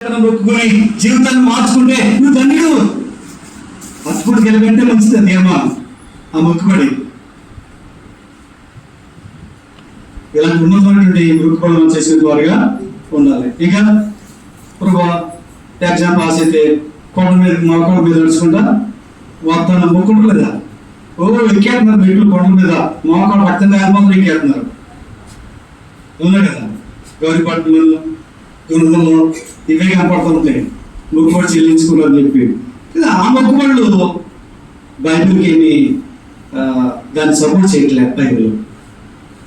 ప్రార్థన మొక్కుకొని జీవితాన్ని మార్చుకుంటే నువ్వు ధన్యుడు. పసుపుడికి వెళ్ళకంటే మంచిది అది ఏమో ఆ మొక్కుబడి. ఇలాంటి ఉన్నతమైనటువంటి మొక్కుబడులను చేసే వారుగా ఉండాలి. ఇక ప్రభా ఎగ్జామ్ పాస్ అయితే కొండ మీద మోకాళ్ళ మీద నడుచుకుంటా వాగ్దానం మొక్కుంటారు లేదా? ఓ ఎక్కేస్తున్నారు మెట్లు కొండ మీద, మోకాళ్ళు పక్కన మాత్రం ఎక్కేస్తున్నారు. ఉన్నాయి కదా గౌరిపట్నంలో గురువులు ఇవే కనపడుతూ ఉంటాయి మొక్కుబడి చెల్లించుకోవాలని చెప్పి. ఆ మొక్కుబడులు బైబిల్కి ఏమి దాన్ని సపోర్ట్ చేయట్లేదు బైబిల్.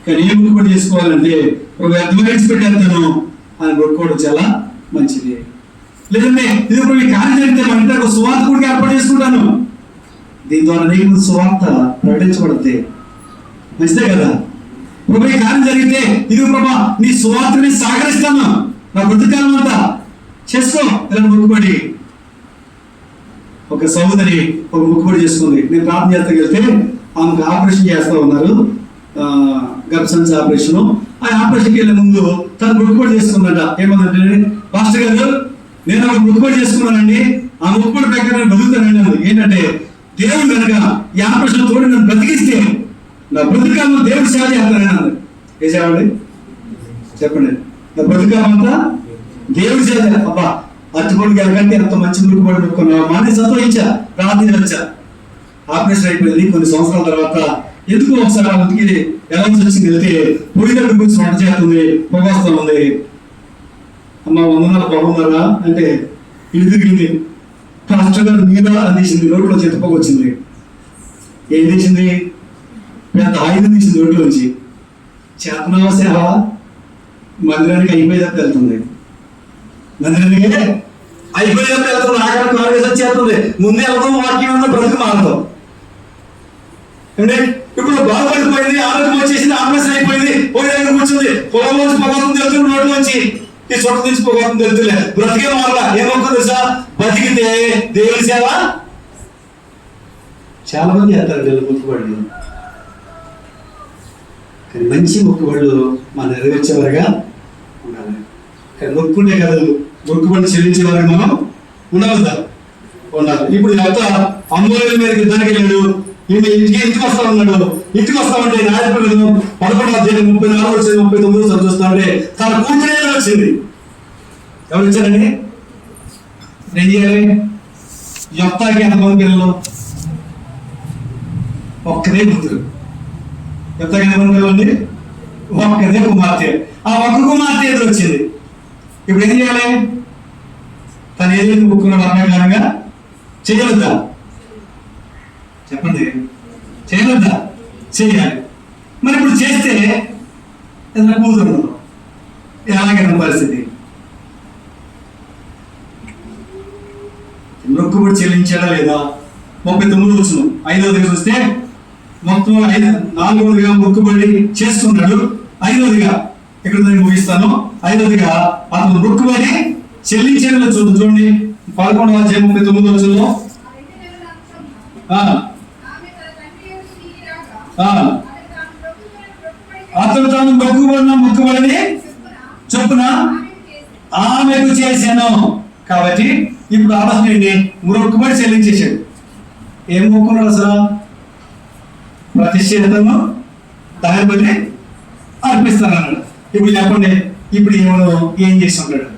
కానీ ఏం మొక్కుబడి చేసుకోవాలంటే ఒక అడ్వాన్స్ పెట్టేస్తాను అని మొక్కుకోవడం చాలా మంచిది. లేదంటే ఇది ఇప్పుడు ఈ కార్యం జరిగితే మన ఇంట్లో ఒక సువార్త కూడా ఏర్పాటు చేసుకుంటాను, దీని ద్వారా నీకు సువార్త ప్రకటించబడితే మంచిదే కదా. ప్రభు ఈ కార్యం జరిగితే ఇది ప్రభా నీ సువార్తని సాగరిస్తాను, నా బ్రతుకాలం అంతా చేసుకో ఇలా మొక్కుబడి. ఒక సహోదరి ఒక మొక్కుబడి చేసుకుంది. నేను ప్రార్థన చేస్తే వెళ్తే ఆమెకు ఆపరేషన్ చేస్తూ ఉన్నారు, గర్భసంచి ఆపరేషన్. ఆ ఆపరేషన్కి వెళ్ళే ముందు తను మొక్కుబడి చేసుకుందట. ఏమందంటే పాస్టర్ గారు నేను ఒక మొక్కుబడి చేసుకున్నానండి, ఆ మొక్కుబడి ప్రకారం నేను బతుకుతానండి అన్నది. ఏంటంటే దేవుడు కనుక ఈ ఆపరేషన్ తోడు నన్ను బ్రతికిస్తే నా బ్రతుకాలను దేవుడు సేవ చేస్తానని అన్నది. ఏ సేవండి చెప్పండి? నా బ్రతుకాలంతా దేవుడు సేవ. అబ్బా అట్టుబడి కనుకంటే ఎంత మంచి మొక్కుబడి మొక్కున్నావు మాని సంతోషించా, ప్రార్థించా. ఆపరేషన్ అయిపోయింది. కొన్ని సంవత్సరాల తర్వాత ఎందుకు ఒకసారి ఆ ఇంటికి ఎలా వచ్చింది వెళ్తే పోయినట్టు గురించి వంట చేస్తుంది, పొగొస్తా ఉంది. అమ్మ వందనాలు బాగున్నారా అంటే ఇల్లు తిరిగింది. పాస్టర్ గారు మీద అందించింది, రోడ్లో చేతి పొగ వచ్చింది. ఏం తీసింది? పెద్ద ఆయుధం తీసింది రోడ్లోంచి. చేతనావ సేవ మందిరానికి అయిపోయేదాకా వెళ్తుంది, మందిరానికి అయిపోయేదాకా వెళ్తుంది. ఆఖరికి కాంగ్రెస్ వచ్చేస్తుంది. ముందే వెళ్తాం, వాక్యం ఉందో బ్రతుకు మారతాం. అంటే ఇప్పుడు బాగుపడిపోయింది, ఆరోగ్యం వచ్చేసింది, ఆపరేషన్ అయిపోయింది, పోయేదాకా కూర్చుంది. పొలంలోంచి పొగతుంది వెళ్తుంది, రోడ్లోంచి ఈ చోట నుంచి పొగతుంది వెళ్తులే, బ్రతికే మారలా. ఏమొక్క తెలుసా? బతికితే దేవుని సేవ. చాలా మంది చేస్తారు మొక్కుబడులు, కానీ మంచి మొక్కుబడులు మన నెరవేర్చేవారుగా ఉండాలి. కానీ మొక్కునే కాదు, మొక్కుబడి చెల్లించేవారు మనం ఉండవద్దా? ఉండాలి. ఇప్పుడు ఎంత అమ్మోళ్ళ మీద యుద్ధానికి వెళ్ళాడు, ఇంటికి వస్తా ఉన్నాడు. ఇంటికి వస్తామంటే న్యాయపరులు 11:34-39 చూస్తామంటే తన కూతురే వచ్చింది. ఎవరు వచ్చారండి? ఏం చేయాలి? యొప్తాకి ఎంతమంది పిల్లలు? ఒక్కదే కూతురు. యొప్తాకి ఎంతమంది పిల్లలు అండి? ఒక్కదే కుమార్తె. ఆ ఒక్క కుమార్తె ఎదురు వచ్చింది. ఇప్పుడు ఏం చేయాలి? తను ఏదైతే ముక్కున్నాడు అన్నగారంగా చేయవద్దా? చెప్పండి, చేయవద్దా? చేయాలి. మరి ఇప్పుడు చేస్తే ఏదైనా కూతురు ఎలాగైనా పరిస్థితి. మొక్కుబడి చెల్లించాడా లేదా? 39 వచ్చిన 5వ దగ్గర చూస్తే మొత్తం 4వదిగా మొక్కుబడి చేస్తున్నాడు. 5వదిగా ఇక్కడ నేను ముగిస్తాను. 5వదిగా అతను మొక్కుబడి చెల్లించేలా చూడండి. 11వ అధ్యాయం 39వ వచనంలో అతను తాను మొక్కుబడిని చొప్పున ఆమెకు చేశాను. కాబట్టి ఇప్పుడు ఆలోచన ఏంటి? మొక్కుబడి చెల్లించేశాడు. ఏం మొక్కున్నాడు అసలు? ప్రతిష్ఠితను దహనబలి అర్పిస్తాను అన్నాడు. ఇప్పుడు చెప్పండి, ఇప్పుడు ఏం చేసి ఉంటాడు?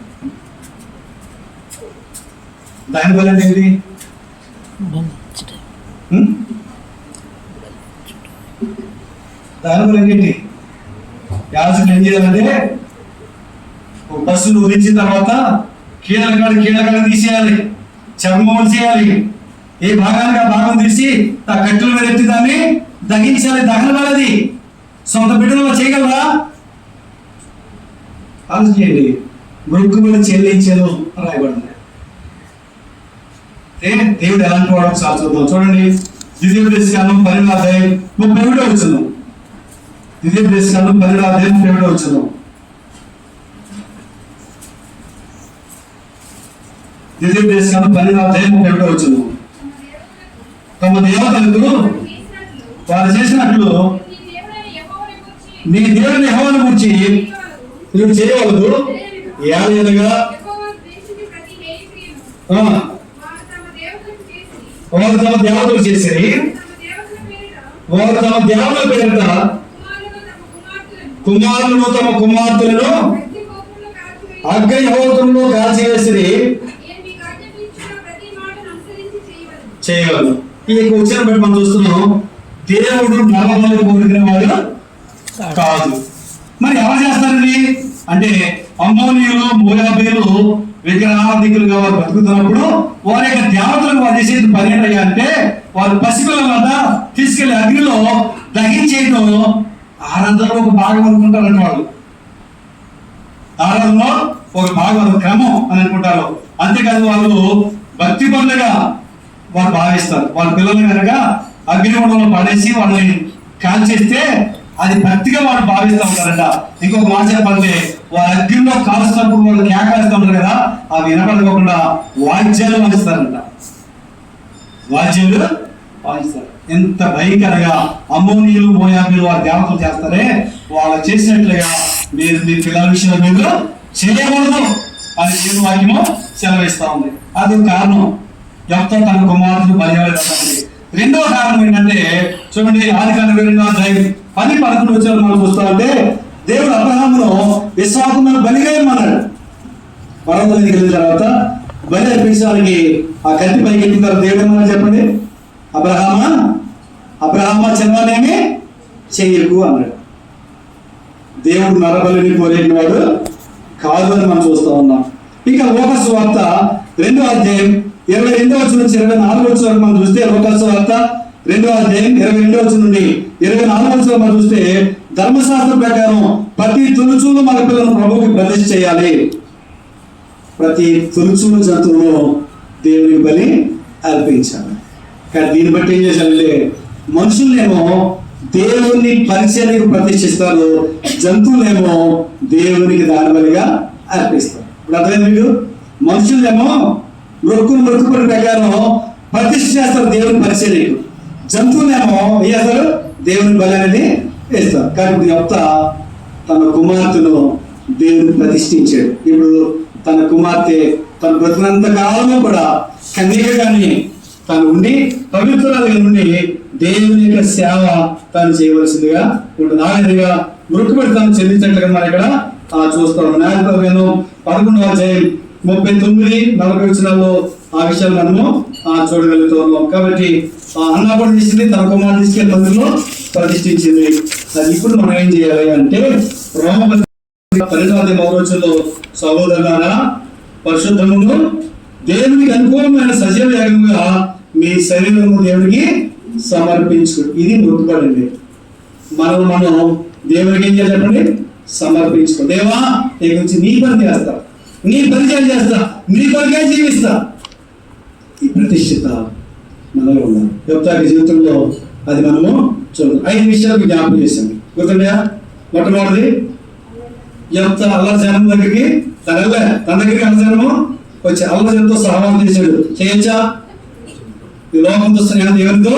దహనబలి అంటే ఏంటి? దహనబలి అంటే ఏంటి? యాజకులు ఏం చేయాలంటే పశువులు ఉదించిన తర్వాత కీళ్ళకాడ తీసేయాలి, చర్మం చేయాలి. ఏ భాగానికి ఆ భాగం తీసి ఆ కట్టెల మీద ఎత్తి దాన్ని దహించాలి. దహనబలి సొంత బిడ్డలో చేయగలరా? ఆలోచించండి. మొక్కుబడి చెల్లించాను రాయబడింది. దేవుడు ఎలాంటి వాడు సార్ చూద్దాం. చూడండి, ద్వితీయోపదేశకాండం 12వ అధ్యాయం 31వ వచనం. ద్వితీయోపదేశకాండం 12వ అధ్యాయం 31వ వచనం. ద్వితీయోపదేశకాండం 12వ అధ్యాయం 31వ వచనం. తమ దేవతలకు వారు చేసినట్లు నీ దేవుని యెహోవాను గూర్చి నువ్వు చేయవలదు. ఏలయనగా వారు తమ దేవతలు చేసి వారు తమ దేవతల పేరిట కుమారులను తమ కుమార్తెలను అగ్నిహోత్రంలో కాల్చివేసి చేయగలరు. ఈ వచ్చిన బట్టి మనం చూస్తున్నాం, దేవుడు నరబలి కోరుకునే వాడు కాదు. మరి ఎవరు చేస్తారండి అంటే అమ్మోనీయులు మోయాబీలు విగ్రహాధికులుగా వారు బతుకుతున్నప్పుడు వారి యొక్క దేవతలకు వారు చేసేది పని ఏంటంటే వారు పసిపిల్లల వద్ద తీసుకెళ్లి అగ్నిలో దహించేయడం ఆరాధనలో ఒక భాగం అనుకుంటారంట. వాళ్ళు ఆరాధనలో ఒక భాగం, క్రమం అని అనుకుంటారు. అంతేకాదు వాళ్ళు భక్తి పనులుగా వారు భావిస్తారు. వాళ్ళ పిల్లలు కనుక అగ్నిగుండంలో పడేసి వాళ్ళని కాల్చేస్తే అది భక్తిగా వాళ్ళు భావిస్తూ ఉంటారట. ఇంకొక మాట చెప్పాలంటే వాళ్ళ అగ్నిలో కాల్చినప్పుడు వాళ్ళు కేకలేస్తూ ఉంటారు కదా, అవి వినపడకోకుండా వాద్యాలు వాయిస్తారంట. వాద్యాలు వాయిస్తారు. ఎంత భయంకరంగా అమ్మోనీయులు మోయాబీలు వారి దేవతలు చేస్తారే, వాళ్ళు చేసినట్లుగా మీరు మీ పిల్లల విషయంలో మీరు చేయకూడదు అని దేవుని వాక్యము సెలవిస్తా ఉంది. అది కారణం. యెఫ్తా తన కుమారుడు బలియాలి. రెండవ కారణం ఏంటంటే చూడండి, ఆదికాండం 10-11 వచ్చారు మనం చూస్తా ఉంటే దేవుడు అబ్రహామును విశ్వాసమును బలిగా ఇమ్మన్నాడు. పర్వతం మీదకి వెళ్ళిన తర్వాత బలి అర్పించడానికి ఆ కత్తి పైకి ఎక్కిన తర్వాత దేవుడు ఏమన్నా చెప్పండి, అబ్రహామా చిన్నవాడేమి చెయ్యకు అన్నాడు. దేవుడు నరబలిని కోరేటి వాడు కాదు అని మనం చూస్తా ఉన్నాం. ఇక లూకా సువార్త 2వ అధ్యాయం 22వ వచనం నుంచి 24వ వచనం వరకు మనం చూస్తే, లూకా సువార్త 2వ అధ్యాయం 22వ వచనం నుండి 24వ వచనం మనం చూస్తే, ధర్మశాస్త్రం ప్రకారం ప్రతి తొలుచూలు మన పిల్లలను ప్రభువుకి ప్రతిష్ఠ చేయాలి. ప్రతి తొలుచూలు జంతువును దేవునికి బలి అర్పించాలి. కానీ దీన్ని బట్టి ఏం చేశారంటే మనుషులనేమో దేవుని పరిచయానికి ప్రతిష్ఠిస్తారు, జంతువులేమో దేవునికి దాని బలిగా అర్పిస్తారు. ఇప్పుడు అర్థమైంది మీకు? మనుషులేమో మొక్కుబడి ప్రకారం ప్రతిష్ఠ చేస్తారు దేవుని పరిచర్యకు, జంతువులేమో ఏం చేస్తారు దేవుని బలి అనేది వేస్తారు. కానీ ఇప్పుడు చెప్తా తన కుమార్తెను దేవుని ప్రతిష్ఠించాడు. ఇప్పుడు తన కుమార్తె తన బ్రతికినంత కాలంలో కూడా కన్యకగానే తను ఉండి పవిత్రాలుగా ఉండి దేవుని యొక్క సేవ తాను చేయవలసిందిగా ఉంటుంది. ఆ విధంగా మొక్కుబడి తాను చెల్లించినట్లుగా మనం ఇక్కడ చూస్తాం. న్యాయపరమైన 11వ అధ్యాయం 39-40 వచనాల్లో ఆ విషయాలు మనము చూడగలుగుతున్నాం. కాబట్టి అన్న కూడా తీసుకుంది, తన కుమారుడు తీసుకెళ్ళి మందిరంలో ప్రతిష్ఠించింది. అది ఇప్పుడు మనం ఏం చేయాలి అంటే రోమపత్రిక 12వ రోజుల్లో సహోదరులారా, పరిశుద్ధమును దేవునికి అనుకూలమైన సజీవ యాగముగా మీ శరీరము దేవునికి సమర్పించు. ఇది మొక్కుబడి. మనం దేవునికి ఏం చేయాలి చెప్పండి, సమర్పించుకో. దేవా నీ గురించి నీ పని చేస్తా, నీ పరిచయం చేస్తా, నీ కొరకే జీవిస్తా. ఈ ప్రతిష్ఠిత మనలో ఉండాలి. యెఫ్తా జీవితంలో అది మనము చూద్దాం. 5 విషయాలకు జ్ఞాపకం చేశాం. గుర్తుండయా? మొట్టమొదటిది యెఫ్తా అల్లరి జనం దగ్గరికి తన దగ్గరికి అల్లజనము వచ్చి అల్లజనంతో సహవాసం చేశాడు. చేయొచ్చా? ఈ లోకంతో స్నేహం ఎవరితో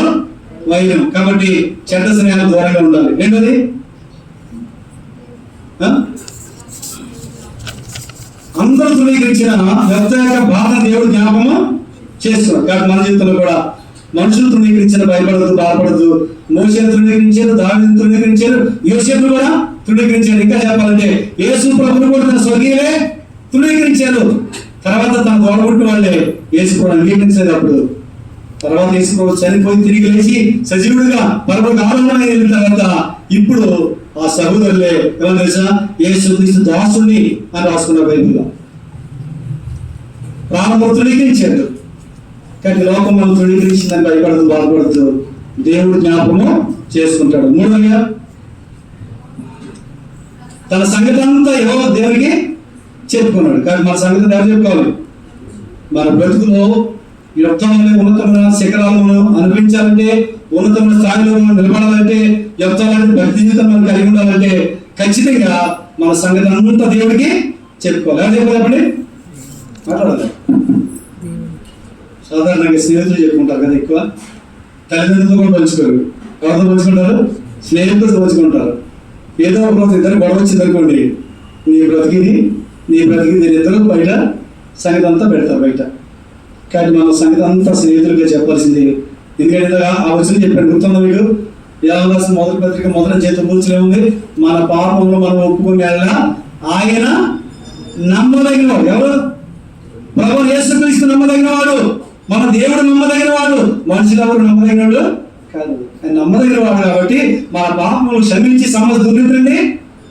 వైరం, కాబట్టి చెడ్డ స్నేహం దూరంగా ఉండాలి. రెండోది అందరూ ధృవీకరించిన యెఫ్తా యొక్క బాధ దేవుడు జ్ఞాపకము చేస్తున్నాడు. కాబట్టి మన జీవితంలో కూడా మనుషులు తృణీకరించిన భయపడదు, బాధపడదు. మోషేను తృణీకరించారు, దావీదును తృణీకరించారు, యోసేపును కూడా తృణీకరించారు. ఇంకా చెప్పాలంటే యేసు ప్రభువును కూడా తన స్వర్గీయులే తృణీకరించారు. తర్వాత తన తోడబుట్టిన వాళ్ళే యేసు కూడా అంగీకరించారు. అప్పుడు తర్వాత యేసు ప్రభు చనిపోయి తిరిగి లేచి సజీవుడిగా పరలోక ఆనందమై వెళ్ళిన తర్వాత ఇప్పుడు ఆ సహోదరులే ఎవరు తెలుసా, యేసుక్రీస్తు దాసుని అని రాసుకున్న బైబిల్లో ప్రాణము తృణీకరించారు. కానీ లోకం మనం తృణీకరించిందని భయపడదు, బాధపడదు. దేవుడు జ్ఞాపకము చేసుకుంటాడు. మూడవగా తన సంగతి అంతా ఎవరో దేవునికి చెప్పుకున్నాడు. కానీ మన సంగతి ఎవరు చెప్పుకోవాలి? మన బ్రతుకులో యెఫ్తాలోనే ఉన్నతమైన శిఖరాలను అనిపించాలంటే, ఉన్నతమైన స్థాయిలో నిలబడాలంటే, యెఫ్తా లాంటి భక్తి జీవితం మనం కలిగి ఉండాలంటే ఖచ్చితంగా మన సంగతి అంతా దేవుడికి చెప్పుకోవాలి. ఎలా చెప్పాలి? మాట్లాడాలి. సాధారణంగా స్నేహితులు చెప్పుకుంటారు కదా ఎక్కువ, తల్లిదండ్రులతో కూడా పంచుకోరు. ఎవరితో పంచుకుంటారు? స్నేహితులతో పంచుకుంటారు. ఏదో ఒక రోజు ఇద్దరు గొడవ వచ్చింది అనుకోండి, నీ బ్రతికింది ఇద్దరు బయట సంగతి అంతా పెడతారు. బయట కానీ మన సంగతి అంతా స్నేహితులుగా చెప్పాల్సింది. ఎందుకంటే ఆ వచ్చిన చెప్పాను, గుర్తుందా మీకు? యావలసిన మొదటి పత్రిక మొదటి చేత పూర్తిలో ఉంది, మన పాపంలో మనం ఒప్పుకునే ఆయన నమ్మదగిన వాడు. ఎవరు? ప్రభువు యేసుక్రీస్తు నమ్మదగిన వాడు, మన దేవుడు నమ్మదగిన వాడు, మనుషులు ఎవరు నమ్మదగిన వాడు కాదు. ఆయన నమ్మదగిన వాడు కాబట్టి మన పాపములు క్షమించి సమస్య దుర్నీతిని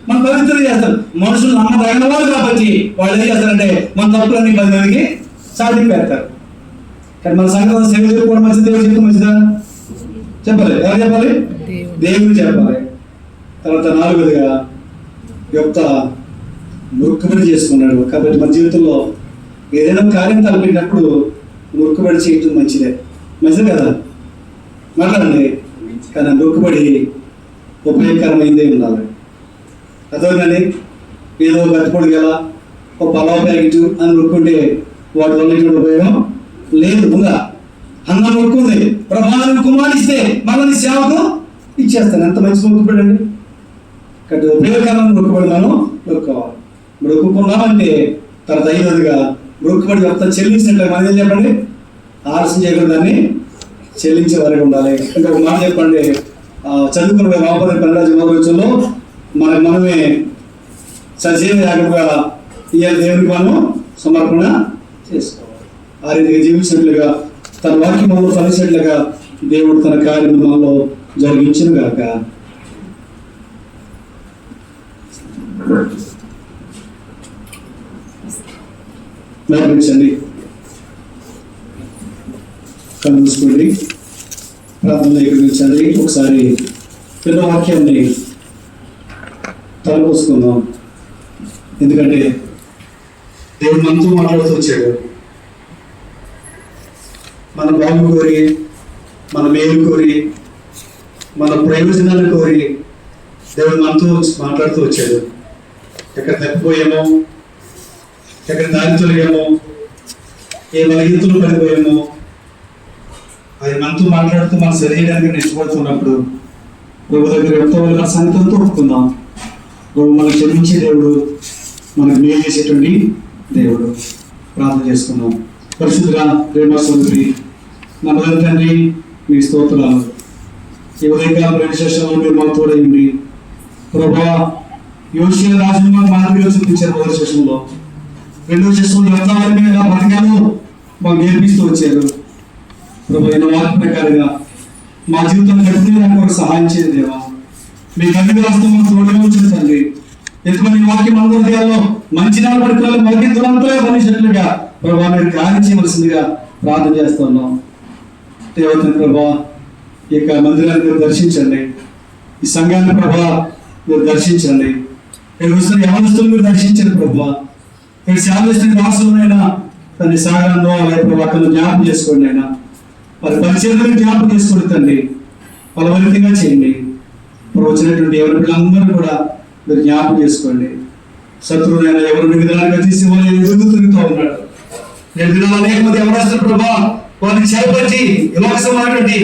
మన పవిత్రం చేస్తారు. మనుషులు నమ్మదగిన వాడు కాబట్టి వాళ్ళు ఏం చేస్తారంటే మన తప్పులన్నీ 10 మందికి సాటి పెడతారు. కానీ మన సంఘంలో సేవ చేసుకోవడం మంచిది, దేవుడు చెప్తే మంచిదా? చెప్పాలి. ఎవరు చెప్పాలి? దేవుడు చెప్పాలి. తర్వాత 4వదిగా యొక్క మొక్కుబడి చేసుకున్నాడు. కాబట్టి మన జీవితంలో ఏదైనా కార్యం తలపెట్టినప్పుడు మొక్కుబడి చేయటం మంచిదే కదా, మాట్లాడండి. కానీ మొక్కుబడి ఉపయోగకరమైందే ఉండాలి. అర్థమైందండి? ఏదో గట్టుపొడి గల ఒక పలావ్ ప్యాకెట్ అని మొక్కుంటే వాటి వల్ల ఇటువంటి ఉపయోగం లేదు. ఉందా? అన్నం మొక్కుంది, ప్రభావం కుమారిస్తే మనల్ని సేవకు ఇచ్చేస్తాను. ఎంత మంచి మొక్కుబడి అండి. కాబట్టి ఉపయోగకరమైన మొక్కుబడి మనం మొక్కుకోవాలి. మొక్కుకున్నామంటే తర్వాత 5వదిగా మొక్కుబడి మొత్తం చెల్లించినట్లే. మనం ఏం చెప్పండి? ఆలస్యం చేయకుండా దాన్ని చెల్లించే వరకు ఉండాలి. ఇంకా ఒక మాట చెప్పండి, చదువుకున్న బాబు పన్నరాజులో మనమే సజీవ యాగంగా ఇవాళ దేవునికి మనం సమర్పణ చేసుకోవాలి. ఆ రీతిగా జీవించినట్లుగా తన వాక్యములో ఫలించినట్లుగా దేవుడు తన కార్యము మనలో జరిగించును గాక. ప్రార్థించండి, కళ్ళు మూసుకోండి, ప్రార్థన ఎగురించండి. ఒకసారి పిల్ల వాక్యాన్ని తలపోసుకుందాం. ఎందుకంటే దేవుడు మనతో మాట్లాడుతూ వచ్చాడు. మన బాగు కోరి, మన మేలు కోరి, మన ప్రయోజనాలు కోరి దేవుడు మనతో మాట్లాడుతూ వచ్చాడు. ఎక్కడ తప్పిపోయామో, ఎక్కడ దారి తొలిగామో, ఏ బలహీనతలు పడిపోయామో ఆయన మనతో మాట్లాడుతూ మన శరీరానికి ఇష్టపడుతున్నప్పుడు ప్రభు దగ్గర ఎంతో మన సంగతంతో ఒప్పుకుందాం. ప్రభు మనకు క్షమించే దేవుడు, మనకు మేలు చేసేటువంటి దేవుడు. ప్రార్థన చేసుకుందాం. పరిశుద్ధుగా ప్రేమ సోదరి మన తండ్రి, మీ స్తోత్రాలు. ఈ ఉదయకాల విశేషంలో మీరు మాకు తోడైంది ప్రభా. యోషియా రాజు మాదిరిగా చూపించారు. మొదటి సెషన్లో, 2వ సెషన్లో ఎంతవరకు ఎలా బతకాలో మాకు నేర్పిస్తూ వచ్చారు ప్రభు. ఈయన వాక్య ప్రకారంగా మా జీవితం గడిపేదానికి ఒక సహాయం చేయదు దేవా. మీ గడ్డి వాస్తవం తోడుగా వచ్చిన తండ్రి, ఎందుకంటే ఈ వాక్యం మన హృదయాల్లో మంచి పడుకున్న మొదటి దురంతలే మనిషినట్లుగా ప్రభావ మీరు కార్యం చేయవలసిందిగా ప్రార్థన చేస్తూ ఉన్నాం. దేవతని ప్రభా, ఈ యొక్క మందిరాన్ని మీరు దర్శించండి. ఈ సంఘాన్ని ప్రభా మీరు దర్శించండి. యవనస్తులు మీరు దర్శించండి ప్రభా. మీరు శాలిస్తున్న రాష్ట్రంలోనైనా తన సాగరంలో అలాగే ప్రభా అక్కడ జ్ఞాపకం చేసుకోండి. అయినా వారి పరిచయంలో జ్ఞాపకం చేసుకోండి తండ్రి. ఫలవంతంగా చేయండి. ఇప్పుడు వచ్చినటువంటి ఎవరి పిల్లలందరూ కూడా మీరు జ్ఞాపకం చేసుకోండి. శత్రువునైనా ఎవరు విధానంగా తీసి వాళ్ళు ఎదురు తిరుగుతూ ఉన్నాడు. నేను అనేక మంది ఎవరు ప్రభా వారిని చేపట్టి ఇలాసమైనటువంటి